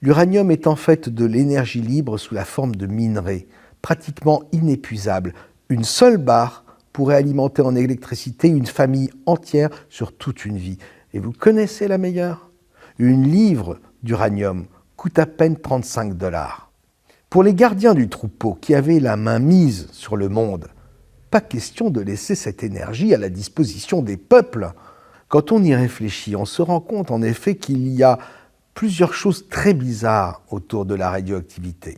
L'uranium est en fait de l'énergie libre sous la forme de minerais, pratiquement inépuisable. Une seule barre pourrait alimenter en électricité une famille entière sur toute une vie. Et vous connaissez la meilleure? Une livre d'uranium coûte à peine 35 $. Pour les gardiens du troupeau qui avaient la main mise sur le monde, pas question de laisser cette énergie à la disposition des peuples. Quand on y réfléchit, on se rend compte en effet qu'il y a plusieurs choses très bizarres autour de la radioactivité.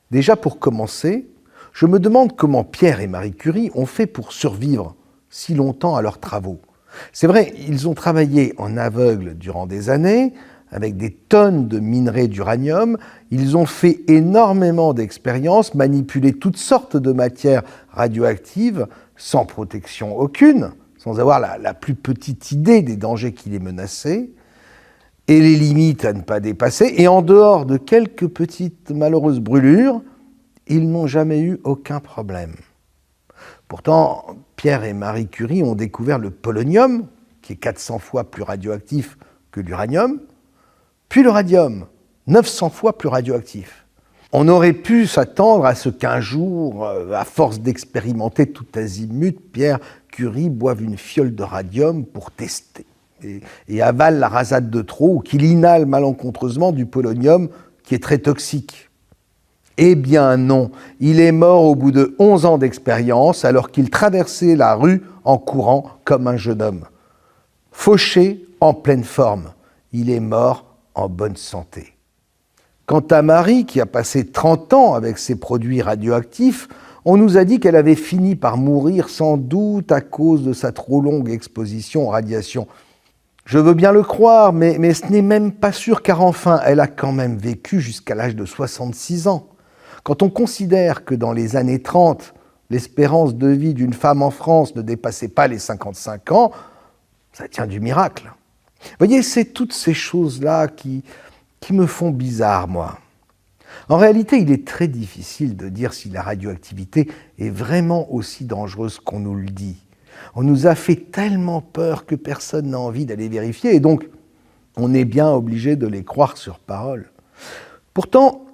Déjà pour commencer, je me demande comment Pierre et Marie Curie ont fait pour survivre si longtemps à leurs travaux. C'est vrai, ils ont travaillé en aveugle durant des années, avec des tonnes de minerais d'uranium. Ils ont fait énormément d'expériences, manipulé toutes sortes de matières radioactives, sans protection aucune, sans avoir la plus petite idée des dangers qui les menaçaient, et les limites à ne pas dépasser. Et en dehors de quelques petites malheureuses brûlures, ils n'ont jamais eu aucun problème. Pourtant, Pierre et Marie Curie ont découvert le polonium, qui est 400 fois plus radioactif que l'uranium, puis le radium, 900 fois plus radioactif. On aurait pu s'attendre à ce qu'un jour, à force d'expérimenter tout azimut, Pierre Curie boive une fiole de radium pour tester et avale la rasade de trop ou qu'il inhale malencontreusement du polonium qui est très toxique. Eh bien non, il est mort au bout de 11 ans d'expérience alors qu'il traversait la rue en courant comme un jeune homme. Fauché en pleine forme, il est mort en bonne santé. Quant à Marie, qui a passé 30 ans avec ses produits radioactifs, on nous a dit qu'elle avait fini par mourir sans doute à cause de sa trop longue exposition aux radiations. Je veux bien le croire, mais ce n'est même pas sûr car enfin, elle a quand même vécu jusqu'à l'âge de 66 ans. Quand on considère que dans les années 30, l'espérance de vie d'une femme en France ne dépassait pas les 55 ans, ça tient du miracle. Vous voyez, c'est toutes ces choses-là qui me font bizarre, moi. En réalité, il est très difficile de dire si la radioactivité est vraiment aussi dangereuse qu'on nous le dit. On nous a fait tellement peur que personne n'a envie d'aller vérifier, et donc on est bien obligé de les croire sur parole. Pourtant,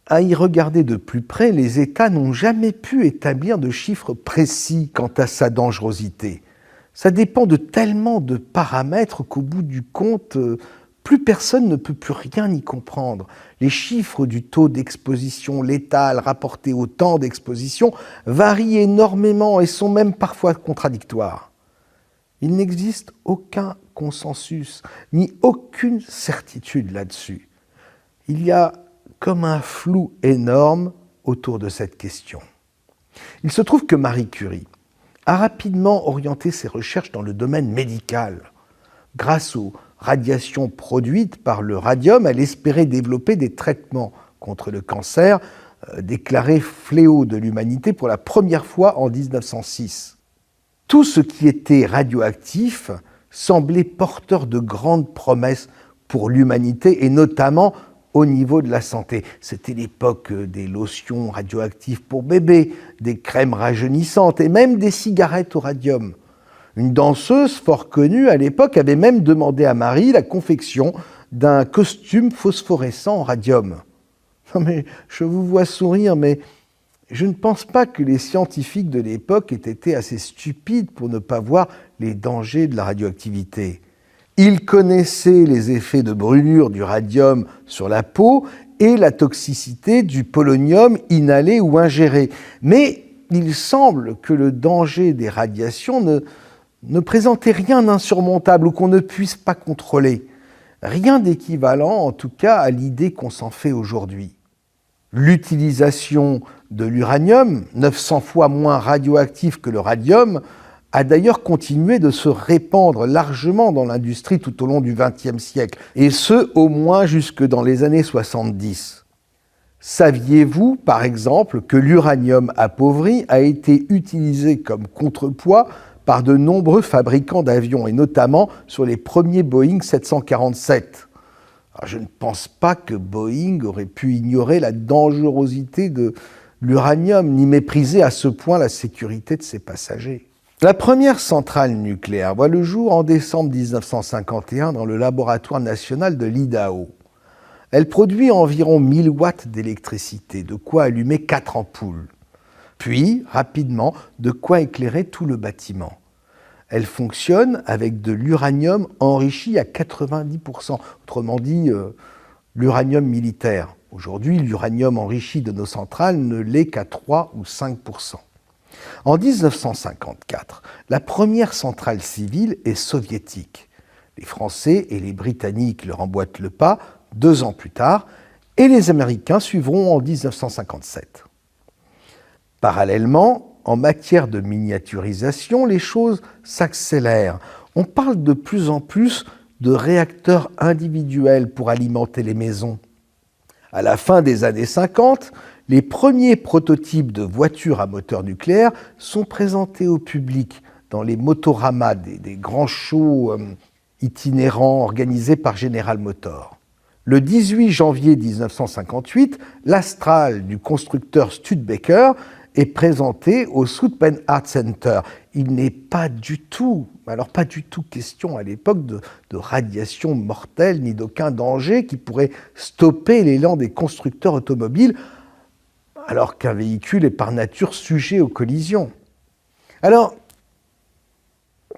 à y regarder de plus près, les États n'ont jamais pu établir de chiffres précis quant à sa dangerosité. Ça dépend de tellement de paramètres qu'au bout du compte, plus personne ne peut plus rien y comprendre. Les chiffres du taux d'exposition létale rapportés au temps d'exposition varient énormément et sont même parfois contradictoires. Il n'existe aucun consensus, ni aucune certitude là-dessus. Il y a comme un flou énorme autour de cette question. Il se trouve que Marie Curie a rapidement orienté ses recherches dans le domaine médical. Grâce aux radiations produites par le radium, elle espérait développer des traitements contre le cancer, déclaré fléau de l'humanité pour la première fois en 1906. Tout ce qui était radioactif semblait porteur de grandes promesses pour l'humanité et notamment au niveau de la santé. C'était l'époque des lotions radioactives pour bébés, des crèmes rajeunissantes et même des cigarettes au radium. Une danseuse fort connue à l'époque avait même demandé à Marie la confection d'un costume phosphorescent en radium. Non mais je vous vois sourire, mais je ne pense pas que les scientifiques de l'époque aient été assez stupides pour ne pas voir les dangers de la radioactivité. Ils connaissaient les effets de brûlure du radium sur la peau et la toxicité du polonium inhalé ou ingéré. Mais il semble que le danger des radiations ne présentait rien d'insurmontable ou qu'on ne puisse pas contrôler. Rien d'équivalent, en tout cas, à l'idée qu'on s'en fait aujourd'hui. L'utilisation de l'uranium, 900 fois moins radioactif que le radium, a d'ailleurs continué de se répandre largement dans l'industrie tout au long du XXe siècle, et ce, au moins jusque dans les années 70. Saviez-vous, par exemple, que l'uranium appauvri a été utilisé comme contrepoids par de nombreux fabricants d'avions, et notamment sur les premiers Boeing 747 ? Alors, je ne pense pas que Boeing aurait pu ignorer la dangerosité de l'uranium, ni mépriser à ce point la sécurité de ses passagers. La première centrale nucléaire voit le jour en décembre 1951 dans le laboratoire national de l'Idaho. Elle produit environ 1000 watts d'électricité, de quoi allumer 4 ampoules. Puis, rapidement, de quoi éclairer tout le bâtiment. Elle fonctionne avec de l'uranium enrichi à 90%, autrement dit, l'uranium militaire. Aujourd'hui, l'uranium enrichi de nos centrales ne l'est qu'à 3 ou 5%. En 1954, la première centrale civile est soviétique. Les Français et les Britanniques leur emboîtent le pas 2 ans plus tard, et les Américains suivront en 1957. Parallèlement, en matière de miniaturisation, les choses s'accélèrent. On parle de plus en plus de réacteurs individuels pour alimenter les maisons. À la fin des années 50, les premiers prototypes de voitures à moteur nucléaire sont présentés au public dans les motoramas, des grands shows itinérants organisés par General Motors. Le 18 janvier 1958, l'Astral du constructeur Studebaker est présenté au South Bend Art Center. Il n'est pas du tout question à l'époque de radiation mortelle ni d'aucun danger qui pourrait stopper l'élan des constructeurs automobiles, alors qu'un véhicule est par nature sujet aux collisions. Alors,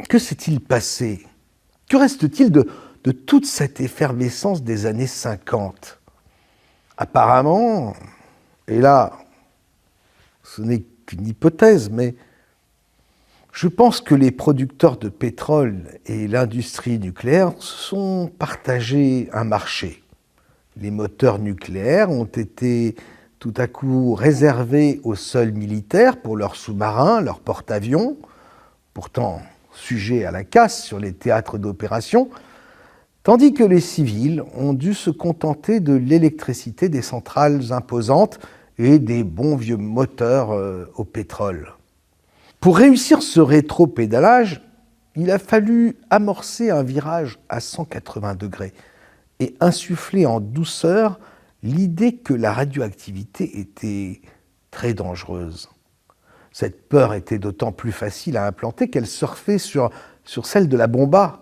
que s'est-il passé? Que reste-t-il de toute cette effervescence des années 50? Apparemment, et là, ce n'est qu'une hypothèse, mais je pense que les producteurs de pétrole et l'industrie nucléaire se sont partagés un marché. Les moteurs nucléaires ont été tout à coup réservés aux seuls militaires pour leurs sous-marins, leurs porte-avions, pourtant sujets à la casse sur les théâtres d'opération, tandis que les civils ont dû se contenter de l'électricité des centrales imposantes et des bons vieux moteurs au pétrole. Pour réussir ce rétro-pédalage, il a fallu amorcer un virage à 180 degrés et insuffler en douceur l'idée que la radioactivité était très dangereuse. Cette peur était d'autant plus facile à implanter qu'elle surfait sur celle de la bomba.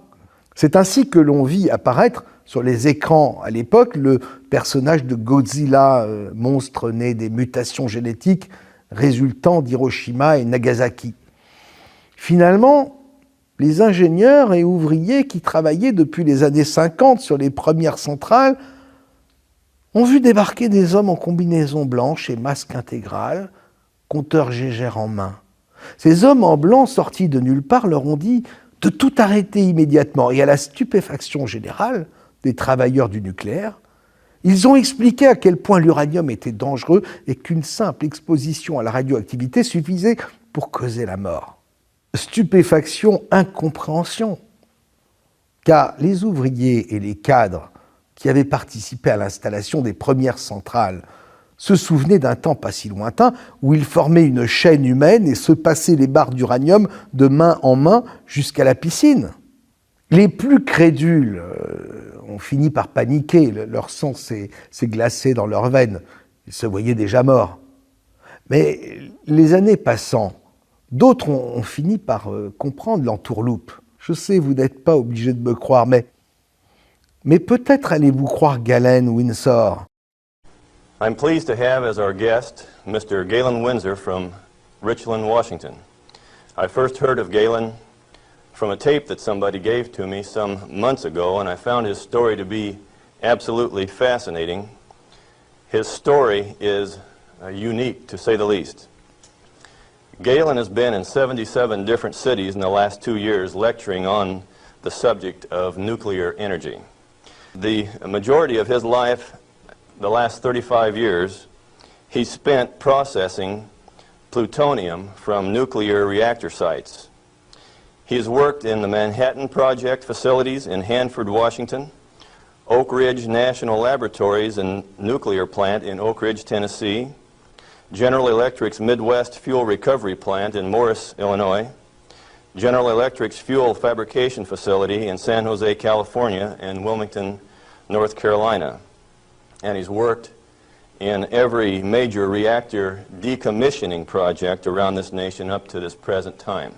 C'est ainsi que l'on vit apparaître sur les écrans à l'époque le personnage de Godzilla, monstre né des mutations génétiques résultant d'Hiroshima et Nagasaki. Finalement, les ingénieurs et ouvriers qui travaillaient depuis les années 50 sur les premières centrales ont vu débarquer des hommes en combinaison blanche et masque intégral, compteur Gégère en main. Ces hommes en blanc sortis de nulle part leur ont dit de tout arrêter immédiatement, et à la stupéfaction générale des travailleurs du nucléaire, ils ont expliqué à quel point l'uranium était dangereux et qu'une simple exposition à la radioactivité suffisait pour causer la mort. Stupéfaction, incompréhension, car les ouvriers et les cadres qui avaient participé à l'installation des premières centrales se souvenaient d'un temps pas si lointain où ils formaient une chaîne humaine et se passaient les barres d'uranium de main en main jusqu'à la piscine. Les plus crédules ont fini par paniquer, leur sang s'est glacé dans leurs veines, ils se voyaient déjà morts. Mais les années passant, d'autres ont fini par comprendre l'entourloupe. Je sais, vous n'êtes pas obligé de me croire, mais peut-être allez-vous croire Galen Winsor. I'm pleased to have as our guest Mr. Galen Winsor from Richland, Washington. I first heard of Galen from a tape that somebody gave to me some months ago, and I found his story to be absolutely fascinating. His story is unique, to say the least. Galen has been in 77 different cities in the last 2 years lecturing on the subject of nuclear energy. The majority of his life, the last 35 years, he spent processing plutonium from nuclear reactor sites. He has worked in the Manhattan Project facilities in Hanford, Washington, Oak Ridge National Laboratories and Nuclear Plant in Oak Ridge, Tennessee, General Electric's Midwest Fuel Recovery Plant in Morris, Illinois, General Electric's Fuel Fabrication Facility in San Jose, California, and Wilmington, North Carolina. And he's worked in every major reactor decommissioning project around this nation up to this present time.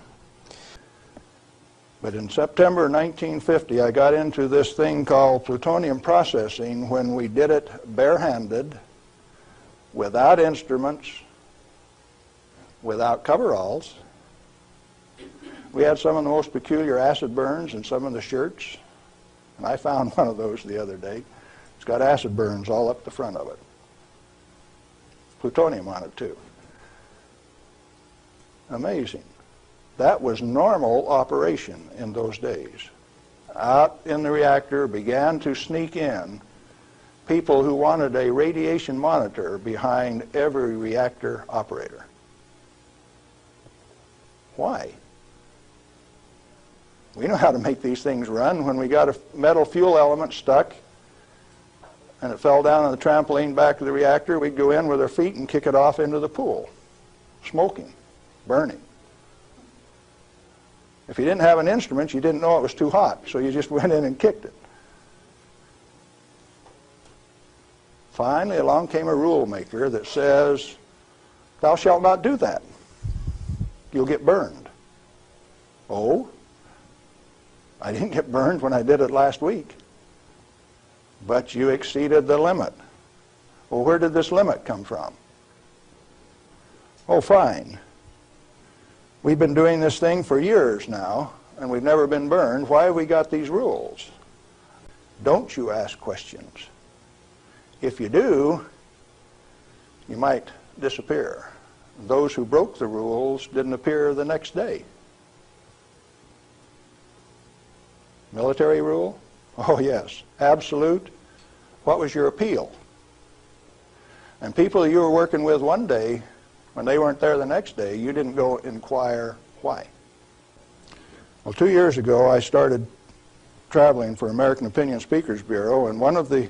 But in September 1950, I got into this thing called plutonium processing when we did it barehanded, without instruments, without coveralls. We had some of the most peculiar acid burns in some of the shirts. And I found one of those the other day. It's got acid burns all up the front of it. Plutonium on it, too. Amazing. That was normal operation in those days. Out in the reactor began to sneak in people who wanted a radiation monitor behind every reactor operator. Why? We know how to make these things run. When we got a metal fuel element stuck and it fell down on the trampoline back of the reactor, we'd go in with our feet and kick it off into the pool, smoking, burning. If you didn't have an instrument, you didn't know it was too hot, so you just went in and kicked it. Finally, along came a rule maker that says, thou shalt not do that. You'll get burned. Oh? I didn't get burned when I did it last week. But you exceeded the limit. Well, where did this limit come from? Oh, fine. We've been doing this thing for years now, and we've never been burned. Why have we got these rules? Don't you ask questions. If you do, you might disappear. Those who broke the rules didn't appear the next day. Military rule? Oh, yes. Absolute. What was your appeal? And people you were working with one day, when they weren't there the next day, you didn't go inquire why. Well, 2 years ago, I started traveling for American Opinion Speakers Bureau, and one of the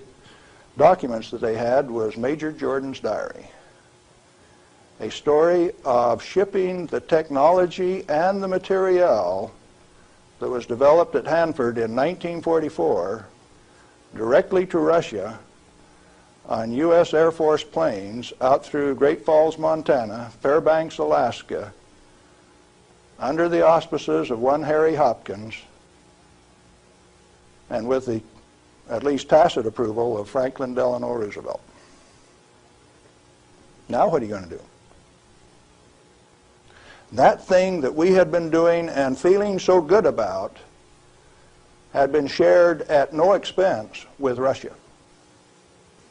documents that they had was Major Jordan's diary. A story of shipping the technology and the material that was developed at Hanford in 1944 directly to Russia on U.S. Air Force planes out through Great Falls, Montana, Fairbanks, Alaska, under the auspices of one Harry Hopkins, and with the at least tacit approval of Franklin Delano Roosevelt. Now what are you going to do? That thing that we had been doing and feeling so good about had been shared at no expense with Russia.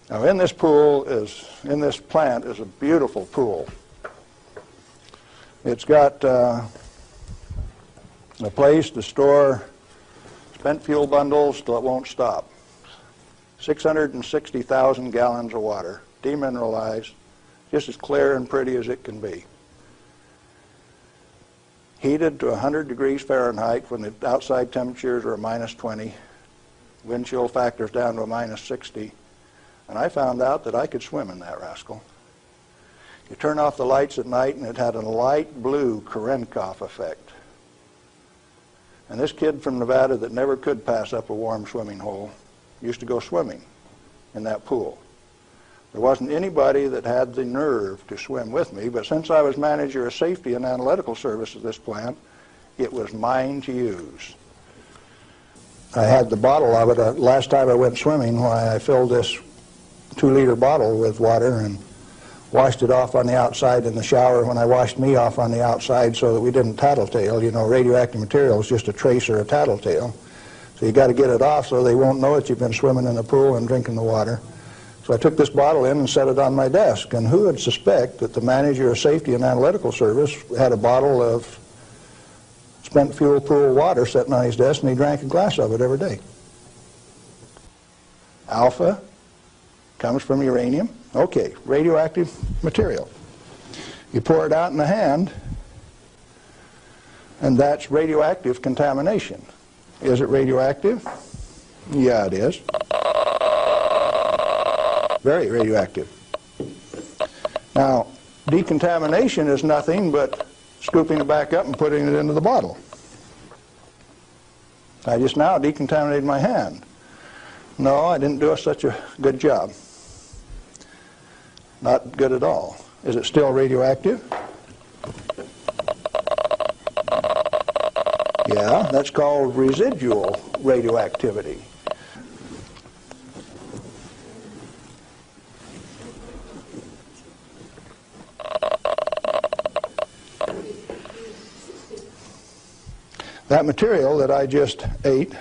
Now in this plant is a beautiful pool. It's got a place to store spent fuel bundles till it won't stop. 660,000 gallons of water, demineralized, just as clear and pretty as it can be. Heated to 100 degrees Fahrenheit when the outside temperatures are minus 20, wind chill factors down to a minus 60, and I found out that I could swim in that rascal. You turn off the lights at night and it had a light blue Cherenkov effect. And this kid from Nevada that never could pass up a warm swimming hole used to go swimming in that pool. There wasn't anybody that had the nerve to swim with me, but since I was manager of safety and analytical service at this plant, it was mine to use. I had the bottle of it last time I went swimming, why I filled this 2-liter bottle with water and washed it off on the outside in the shower when I washed me off on the outside so that we didn't tattletale. You know, radioactive material is just a trace or a tattletale. So you got to get it off so they won't know that you've been swimming in the pool and drinking the water. So I took this bottle in and set it on my desk. And who would suspect that the manager of safety and analytical service had a bottle of spent fuel pool water sitting on his desk and he drank a glass of it every day? Alpha comes from uranium. Okay, radioactive material. You pour it out in the hand and that's radioactive contamination. Is it radioactive? Yeah, it is. Very radioactive. Now, decontamination is nothing but scooping it back up and putting it into the bottle. I just now decontaminated my hand. No, I didn't do such a good job. Not good at all. Is it still radioactive? Yeah, that's called residual radioactivity. That material that I just ate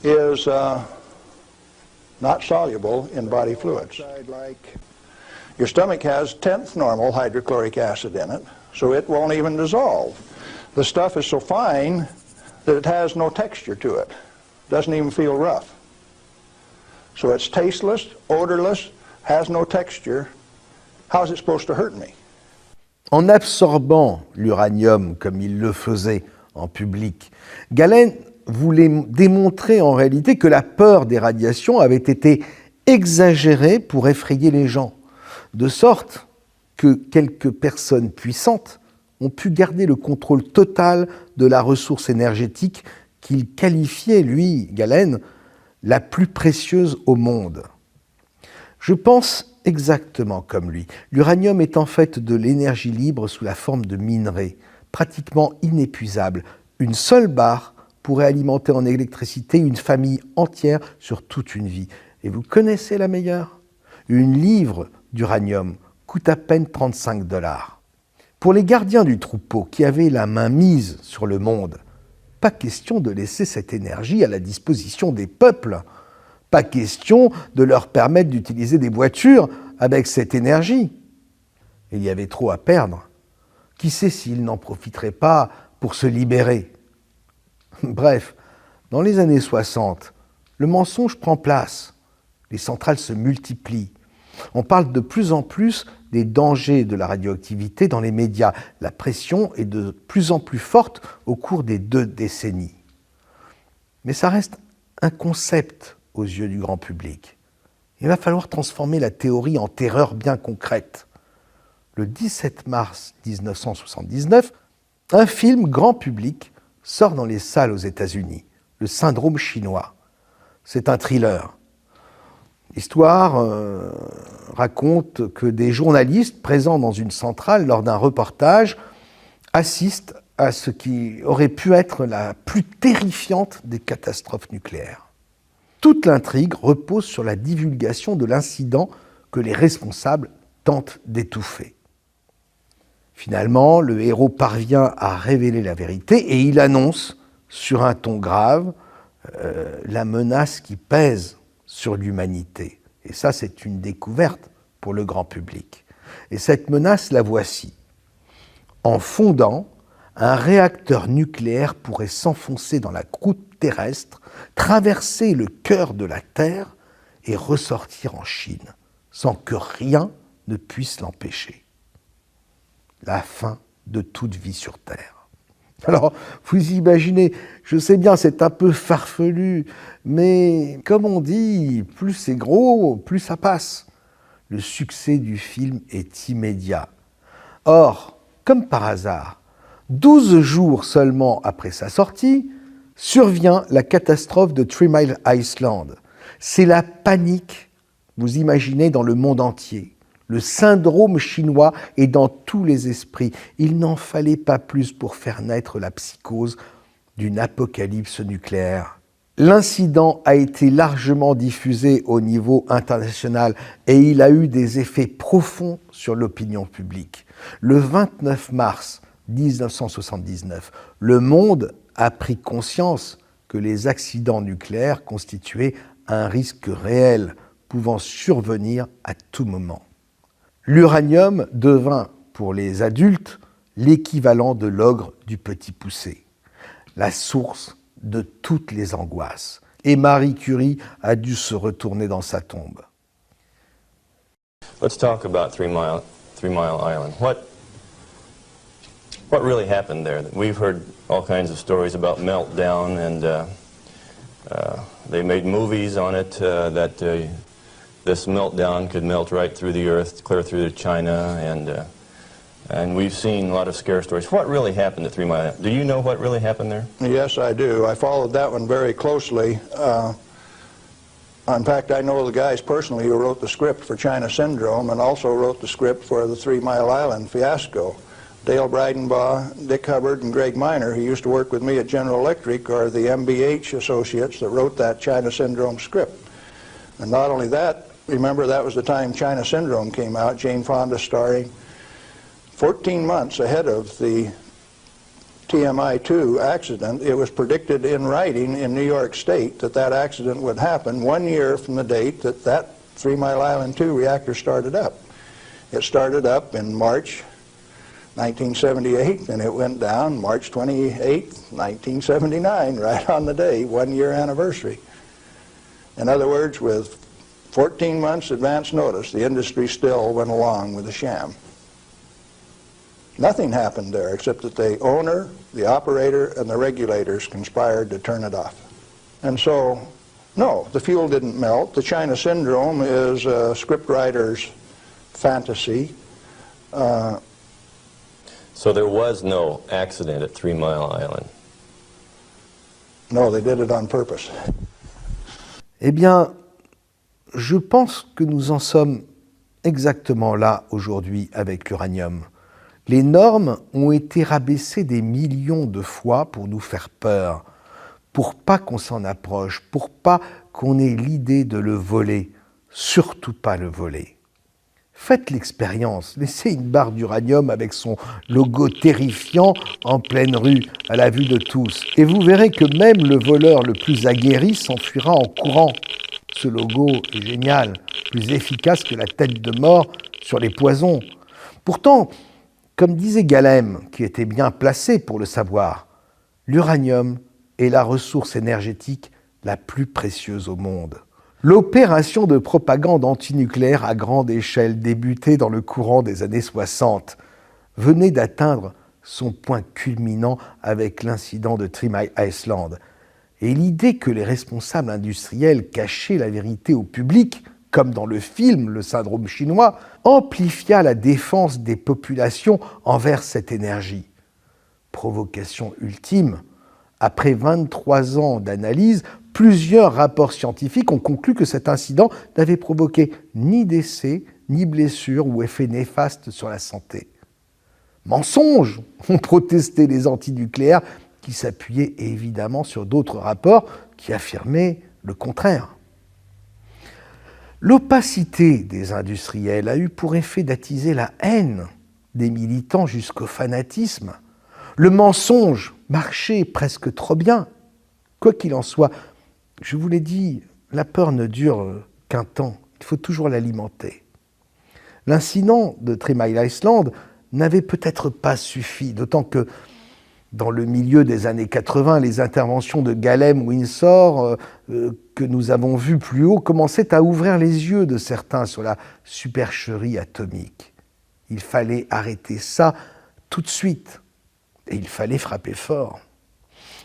is not soluble in body fluids. Your stomach has 10th normal hydrochloric acid in it, so it won't even dissolve. The stuff is so fine that it has no texture to it. Doesn't even feel rough. So it's tasteless, odorless, has no texture. How is it supposed to hurt me? En absorbant l'uranium comme il le faisait en public, Galen voulait démontrer en réalité que la peur des radiations avait été exagérée pour effrayer les gens, de sorte que quelques personnes puissantes ont pu garder le contrôle total de la ressource énergétique qu'il qualifiait, lui, Galen, la plus précieuse au monde. Je pense exactement comme lui. L'uranium est en fait de l'énergie libre sous la forme de minerais, pratiquement inépuisable. Une seule barre pourrait alimenter en électricité une famille entière sur toute une vie. Et vous connaissez la meilleure? Une livre d'uranium coûte à peine 35 $. Pour les gardiens du troupeau qui avaient la main mise sur le monde, pas question de laisser cette énergie à la disposition des peuples. Pas question de leur permettre d'utiliser des voitures avec cette énergie. Il y avait trop à perdre. Qui sait s'ils n'en profiteraient pas pour se libérer? Bref, dans les années 60, le mensonge prend place. Les centrales se multiplient. On parle de plus en plus des dangers de la radioactivité dans les médias. La pression est de plus en plus forte au cours des 2 décennies. Mais ça reste un concept aux yeux du grand public. Il va falloir transformer la théorie en terreur bien concrète. Le 17 mars 1979, un film grand public sort dans les salles aux États-Unis, Le syndrome chinois. C'est un thriller. L'histoire raconte que des journalistes présents dans une centrale lors d'un reportage assistent à ce qui aurait pu être la plus terrifiante des catastrophes nucléaires. Toute l'intrigue repose sur la divulgation de l'incident que les responsables tentent d'étouffer. Finalement, le héros parvient à révéler la vérité et il annonce, sur un ton grave, la menace qui pèse sur l'humanité. Et ça, c'est une découverte pour le grand public. Et cette menace, la voici. En fondant, un réacteur nucléaire pourrait s'enfoncer dans la croûte terrestre, traverser le cœur de la Terre et ressortir en Chine, sans que rien ne puisse l'empêcher. La fin de toute vie sur Terre. Alors, vous imaginez, je sais bien, c'est un peu farfelu, mais comme on dit, plus c'est gros, plus ça passe. Le succès du film est immédiat. Or, comme par hasard, 12 jours seulement après sa sortie, survient la catastrophe de 3 Mile Island. C'est la panique, vous imaginez, dans le monde entier. Le syndrome chinois est dans tous les esprits. Il n'en fallait pas plus pour faire naître la psychose d'une apocalypse nucléaire. L'incident a été largement diffusé au niveau international et il a eu des effets profonds sur l'opinion publique. Le 29 mars 1979, le monde a pris conscience que les accidents nucléaires constituaient un risque réel pouvant survenir à tout moment. L'uranium devint, pour les adultes, l'équivalent de l'ogre du Petit Poucet, la source de toutes les angoisses. Et Marie Curie a dû se retourner dans sa tombe. Let's talk about 3 Mile Island. What really happened there? We've heard all kinds of stories about meltdown, and they made movies on it that this meltdown could melt right through the earth, clear through to China, and we've seen a lot of scare stories. What really happened at 3 Mile Island? Do you know what really happened there? Yes, I do. I followed that one very closely. In fact, I know the guys personally who wrote the script for China Syndrome and also wrote the script for the 3 Mile Island fiasco. Dale Breidenbaugh, Dick Hubbard, and Greg Miner, who used to work with me at General Electric, are the MBH associates that wrote that China Syndrome script. And not only that, remember that was the time China Syndrome came out, Jane Fonda starring, 14 months ahead of the TMI-2 accident. It was predicted in writing in New York State that that accident would happen 1 year from the date that that 3 Mile Island 2 reactor started up. It started up in March 1978, and it went down March 28, 1979, right on the day, 1 year anniversary. In other words, with 14 months advance notice, the industry still went along with the sham. Nothing happened there except that the owner, the operator, and the regulators conspired to turn it off. And so, no, the fuel didn't melt. The China Syndrome is a scriptwriter's fantasy. So there was no accident at 3 Mile Island? No, they did it on purpose. Eh bien, je pense que nous en sommes exactement là aujourd'hui avec l'uranium. Les normes ont été rabaissées des millions de fois pour nous faire peur, pour pas qu'on s'en approche, pour pas qu'on ait l'idée de le voler, surtout pas le voler. Faites l'expérience, laissez une barre d'uranium avec son logo terrifiant en pleine rue, à la vue de tous, et vous verrez que même le voleur le plus aguerri s'enfuira en courant. Ce logo est génial, plus efficace que la tête de mort sur les poisons. Pourtant, comme disait Galem, qui était bien placé pour le savoir, l'uranium est la ressource énergétique la plus précieuse au monde. L'opération de propagande antinucléaire à grande échelle débutée dans le courant des années 60 venait d'atteindre son point culminant avec l'incident de 3 Mile Island. Et l'idée que les responsables industriels cachaient la vérité au public, comme dans le film Le syndrome chinois, amplifia la défense des populations envers cette énergie. Provocation ultime, après 23 ans d'analyse, plusieurs rapports scientifiques ont conclu que cet incident n'avait provoqué ni décès, ni blessures ou effets néfastes sur la santé. Mensonge, ont protesté les antinucléaires qui s'appuyaient évidemment sur d'autres rapports qui affirmaient le contraire. L'opacité des industriels a eu pour effet d'attiser la haine des militants jusqu'au fanatisme. Le mensonge marchait presque trop bien. Quoi qu'il en soit, je vous l'ai dit, la peur ne dure qu'un temps. Il faut toujours l'alimenter. L'incident de 3 Mile Island n'avait peut-être pas suffi, d'autant que dans le milieu des années 80, les interventions de Galem Windsor, que nous avons vues plus haut, commençaient à ouvrir les yeux de certains sur la supercherie atomique. Il fallait arrêter ça tout de suite, et il fallait frapper fort.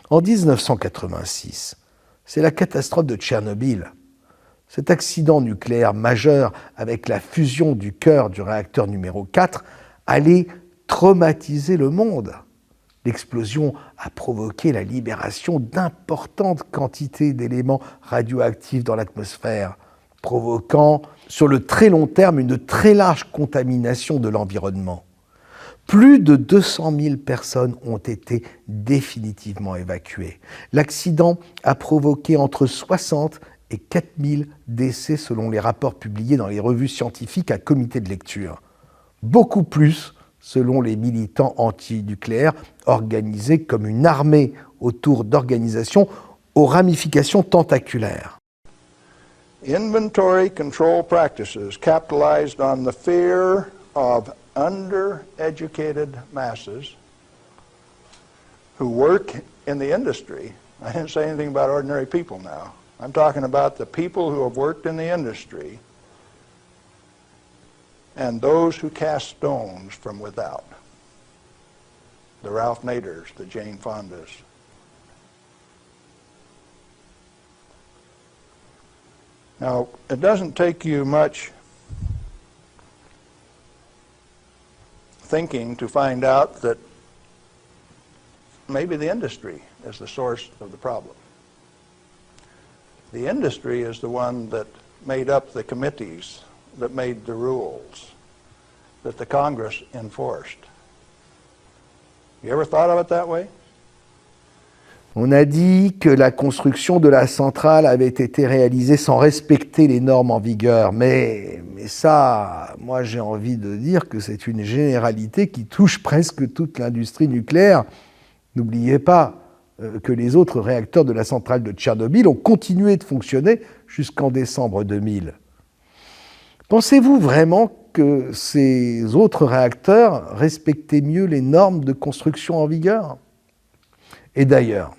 En 1986, c'est la catastrophe de Tchernobyl. Cet accident nucléaire majeur avec la fusion du cœur du réacteur numéro 4 allait traumatiser le monde. L'explosion a provoqué la libération d'importantes quantités d'éléments radioactifs dans l'atmosphère, provoquant sur le très long terme une très large contamination de l'environnement. Plus de 200 000 personnes ont été définitivement évacuées. L'accident a provoqué entre 60 et 4 000 décès selon les rapports publiés dans les revues scientifiques à comité de lecture. Beaucoup plus selon les militants anti-nucléaires organisés comme une armée autour d'organisations aux ramifications tentaculaires. Inventory control practices capitalized on the fear of undereducated masses who work in the industry. I didn't say anything about ordinary people now. I'm talking about the people who have worked in the industry and those who cast stones from without. The Ralph Naders, the Jane Fondas. Now, it doesn't take you much thinking to find out that maybe the industry is the source of the problem. The industry is the one that made up the committees that made the rules that the Congress enforced. You ever thought of it that way? On a dit que la construction de la centrale avait été réalisée sans respecter les normes en vigueur. Mais ça, moi j'ai envie de dire que c'est une généralité qui touche presque toute l'industrie nucléaire. N'oubliez pas que les autres réacteurs de la centrale de Tchernobyl ont continué de fonctionner jusqu'en décembre 2000. Pensez-vous vraiment que ces autres réacteurs respectaient mieux les normes de construction en vigueur? Et d'ailleurs,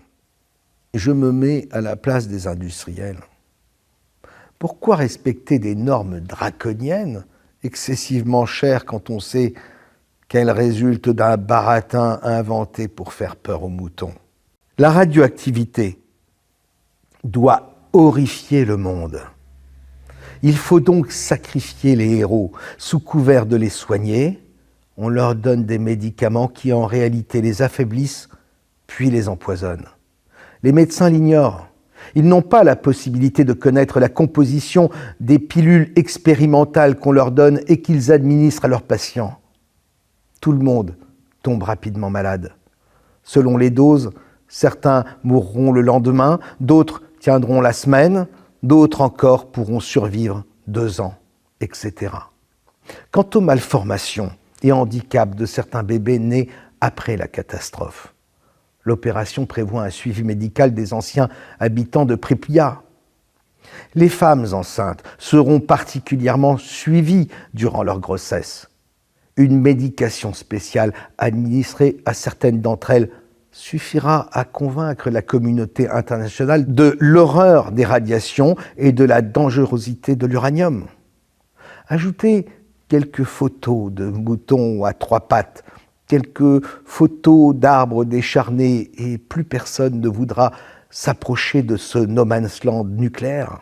je me mets à la place des industriels. Pourquoi respecter des normes draconiennes, excessivement chères quand on sait qu'elles résultent d'un baratin inventé pour faire peur aux moutons? La radioactivité doit horrifier le monde. Il faut donc sacrifier les héros. Sous couvert de les soigner, on leur donne des médicaments qui en réalité les affaiblissent, puis les empoisonnent. Les médecins l'ignorent. Ils n'ont pas la possibilité de connaître la composition des pilules expérimentales qu'on leur donne et qu'ils administrent à leurs patients. Tout le monde tombe rapidement malade. Selon les doses, certains mourront le lendemain, d'autres tiendront la semaine, d'autres encore pourront survivre 2 ans, etc. Quant aux malformations et handicaps de certains bébés nés après la catastrophe, l'opération prévoit un suivi médical des anciens habitants de Pripyat. Les femmes enceintes seront particulièrement suivies durant leur grossesse. Une médication spéciale administrée à certaines d'entre elles suffira à convaincre la communauté internationale de l'horreur des radiations et de la dangerosité de l'uranium. Ajoutez quelques photos de moutons à 3 pattes, quelques photos d'arbres décharnés et plus personne ne voudra s'approcher de ce no man's land nucléaire.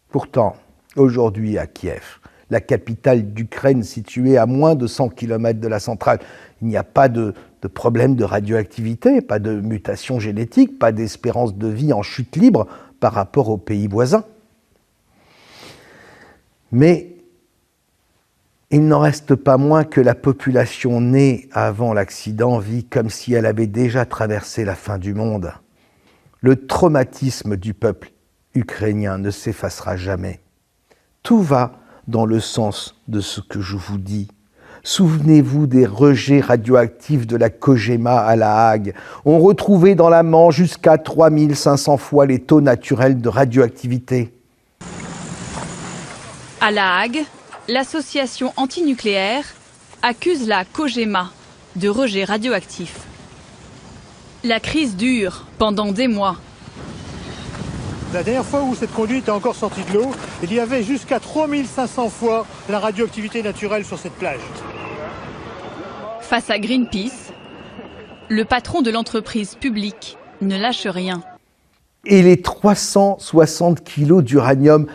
Pourtant, aujourd'hui à Kiev, la capitale d'Ukraine située à moins de 100 km de la centrale, il n'y a pas de problème de radioactivité, pas de mutation génétique, pas d'espérance de vie en chute libre par rapport aux pays voisins. Mais il n'en reste pas moins que la population née avant l'accident vit comme si elle avait déjà traversé la fin du monde. Le traumatisme du peuple ukrainien ne s'effacera jamais. Tout va dans le sens de ce que je vous dis. Souvenez-vous des rejets radioactifs de la Kojima à La Hague. On retrouvait dans la Manche jusqu'à 3500 fois les taux naturels de radioactivité. À La Hague, l'association antinucléaire accuse la Kojima de rejet radioactif. La crise dure pendant des mois. La dernière fois où cette conduite est encore sortie de l'eau, il y avait jusqu'à 3500 fois la radioactivité naturelle sur cette plage. Face à Greenpeace, le patron de l'entreprise publique ne lâche rien. Et les 360 kilos d'uranium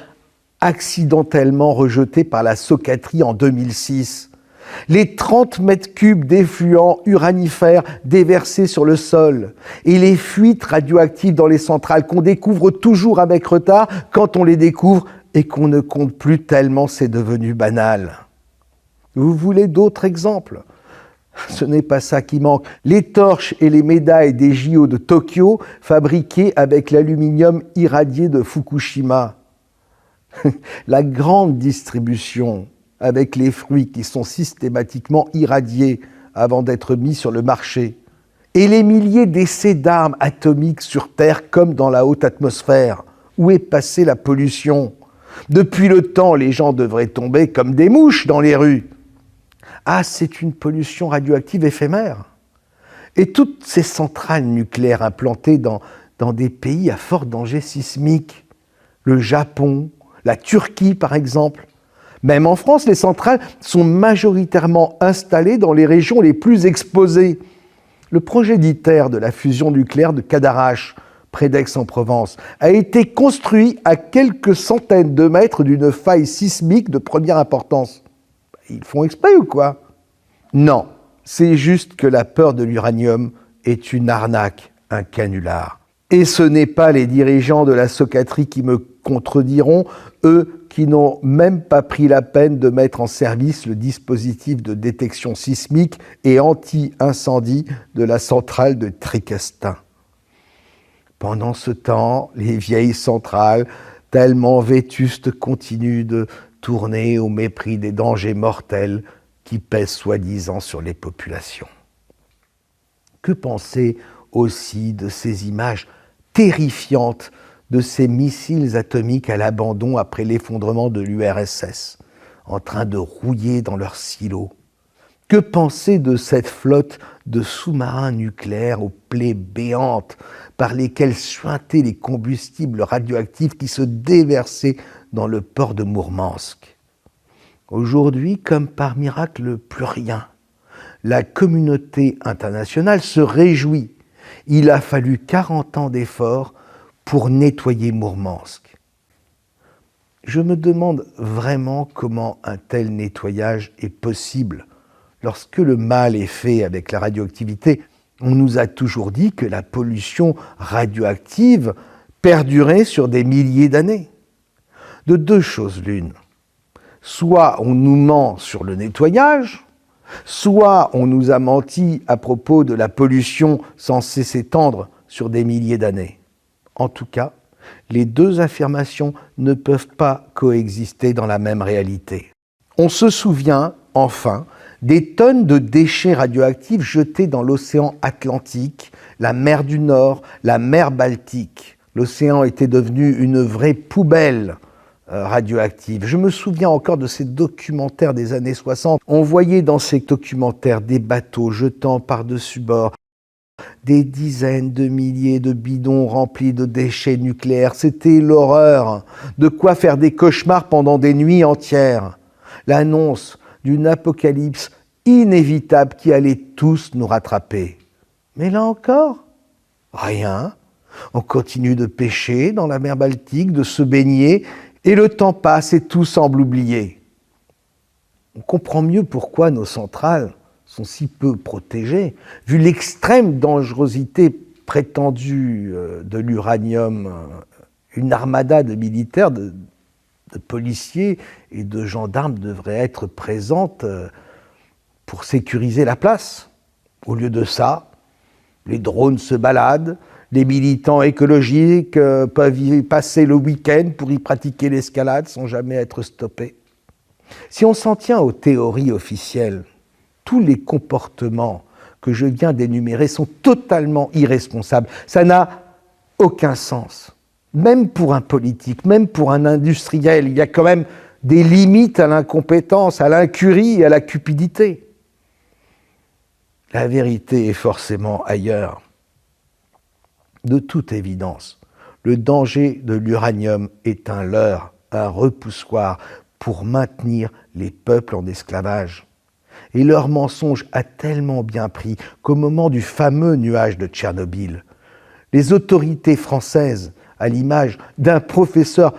accidentellement rejetés par la Socatrie en 2006. Les 30 mètres cubes d'effluents uranifères déversés sur le sol et les fuites radioactives dans les centrales qu'on découvre toujours avec retard quand on les découvre et qu'on ne compte plus tellement c'est devenu banal. Vous voulez d'autres exemples ? Ce n'est pas ça qui manque. Les torches et les médailles des JO de Tokyo fabriquées avec l'aluminium irradié de Fukushima. La grande distribution avec les fruits qui sont systématiquement irradiés avant d'être mis sur le marché. Et les milliers d'essais d'armes atomiques sur Terre comme dans la haute atmosphère. Où est passée la pollution ? Depuis le temps, les gens devraient tomber comme des mouches dans les rues. Ah, c'est une pollution radioactive éphémère. Et toutes ces centrales nucléaires implantées dans des pays à fort danger sismique, le Japon, la Turquie par exemple. Même en France, les centrales sont majoritairement installées dans les régions les plus exposées. Le projet d'ITER de la fusion nucléaire de Cadarache, près d'Aix-en-Provence, a été construit à quelques centaines de mètres d'une faille sismique de première importance. Ils font exprès ou quoi ? Non, c'est juste que la peur de l'uranium est une arnaque, un canular. Et ce n'est pas les dirigeants de la Socatrie qui me contrediront, eux qui n'ont même pas pris la peine de mettre en service le dispositif de détection sismique et anti-incendie de la centrale de Tricastin. Pendant ce temps, les vieilles centrales, tellement vétustes, continuent de tourner au mépris des dangers mortels qui pèsent soi-disant sur les populations. Que penser aussi de ces images terrifiantes de ces missiles atomiques à l'abandon après l'effondrement de l'URSS, en train de rouiller dans leurs silos? Que penser de cette flotte de sous-marins nucléaires aux plaies béantes par lesquelles suintaient les combustibles radioactifs qui se déversaient dans le port de Mourmansk? Aujourd'hui, comme par miracle, plus rien. La communauté internationale se réjouit. Il a fallu 40 ans d'efforts pour nettoyer Mourmansk. Je me demande vraiment comment un tel nettoyage est possible. Lorsque le mal est fait avec la radioactivité, on nous a toujours dit que la pollution radioactive perdurait sur des milliers d'années. De deux choses l'une. Soit on nous ment sur le nettoyage, soit on nous a menti à propos de la pollution censée s'étendre sur des milliers d'années. En tout cas, les deux affirmations ne peuvent pas coexister dans la même réalité. On se souvient, enfin, des tonnes de déchets radioactifs jetés dans l'océan Atlantique, la mer du Nord, la mer Baltique. L'océan était devenu une vraie poubelle radioactive. Je me souviens encore de ces documentaires des années 60. On voyait dans ces documentaires des bateaux jetant par-dessus bord des dizaines de milliers de bidons remplis de déchets nucléaires. C'était l'horreur. De quoi faire des cauchemars pendant des nuits entières. L'annonce d'une apocalypse inévitable qui allait tous nous rattraper. Mais là encore, rien. On continue de pêcher dans la mer Baltique, de se baigner, et le temps passe et tout semble oublié. On comprend mieux pourquoi nos centrales sont si peu protégées, vu l'extrême dangerosité prétendue de l'uranium. Une armada de militaires, de policiers et de gendarmes devrait être présente pour sécuriser la place. Au lieu de ça, les drones se baladent, les militants écologiques peuvent y passer le week-end pour y pratiquer l'escalade sans jamais être stoppés. Si on s'en tient aux théories officielles, tous les comportements que je viens d'énumérer sont totalement irresponsables. Ça n'a aucun sens. Même pour un politique, même pour un industriel, il y a quand même des limites à l'incompétence, à l'incurie et à la cupidité. La vérité est forcément ailleurs. De toute évidence, le danger de l'uranium est un leurre, un repoussoir pour maintenir les peuples en esclavage. Et leur mensonge a tellement bien pris qu'au moment du fameux nuage de Tchernobyl, les autorités françaises, à l'image d'un professeur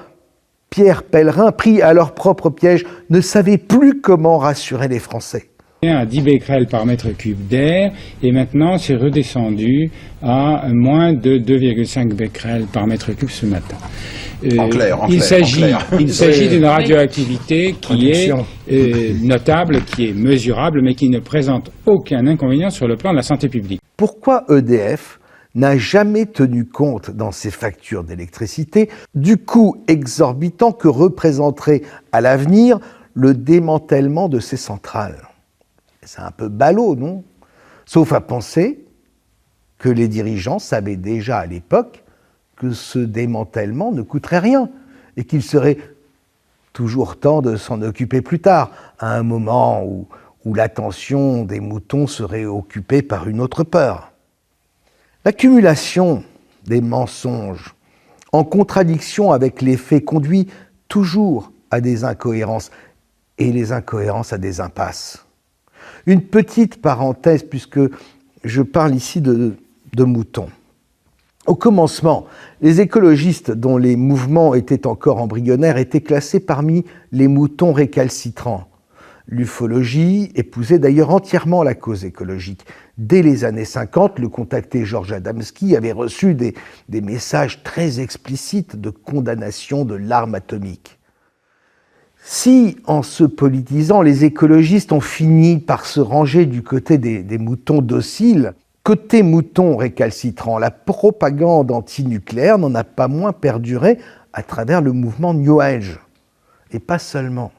Pierre Pellerin, pris à leur propre piège, ne savaient plus comment rassurer les Français. À 10 becquerels par mètre cube d'air, et maintenant c'est redescendu à moins de 2,5 becquerels par mètre cube ce matin. Il s'agit d'une radioactivité qui est notable, qui est mesurable, mais qui ne présente aucun inconvénient sur le plan de la santé publique. Pourquoi EDF n'a jamais tenu compte dans ses factures d'électricité du coût exorbitant que représenterait à l'avenir le démantèlement de ces centrales? C'est un peu ballot, non? Sauf à penser que les dirigeants savaient déjà à l'époque que ce démantèlement ne coûterait rien et qu'il serait toujours temps de s'en occuper plus tard, à un moment où l'attention des moutons serait occupée par une autre peur. L'accumulation des mensonges en contradiction avec les faits conduit toujours à des incohérences, et les incohérences à des impasses. Une petite parenthèse, puisque je parle ici de moutons. Au commencement, les écologistes dont les mouvements étaient encore embryonnaires étaient classés parmi les moutons récalcitrants. L'ufologie épousait d'ailleurs entièrement la cause écologique. Dès les années 50, le contacté Georges Adamski avait reçu des messages très explicites de condamnation de l'arme atomique. Si, en se politisant, les écologistes ont fini par se ranger du côté des moutons dociles, côté moutons récalcitrants, la propagande antinucléaire n'en a pas moins perduré à travers le mouvement New Age. Et pas seulement.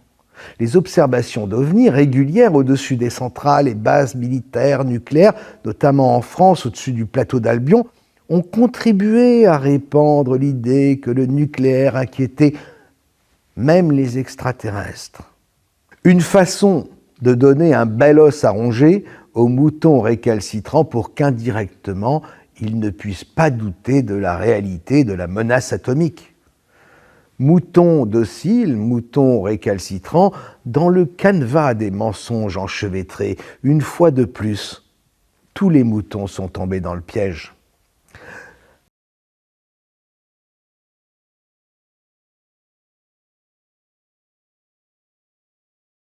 Les observations d'OVNI régulières au-dessus des centrales et bases militaires nucléaires, notamment en France, au-dessus du plateau d'Albion, ont contribué à répandre l'idée que le nucléaire inquiétait même les extraterrestres. Une façon de donner un bel os à ronger aux moutons récalcitrants pour qu'indirectement, ils ne puissent pas douter de la réalité de la menace atomique. Moutons dociles, moutons récalcitrants, dans le canevas des mensonges enchevêtrés, une fois de plus, tous les moutons sont tombés dans le piège.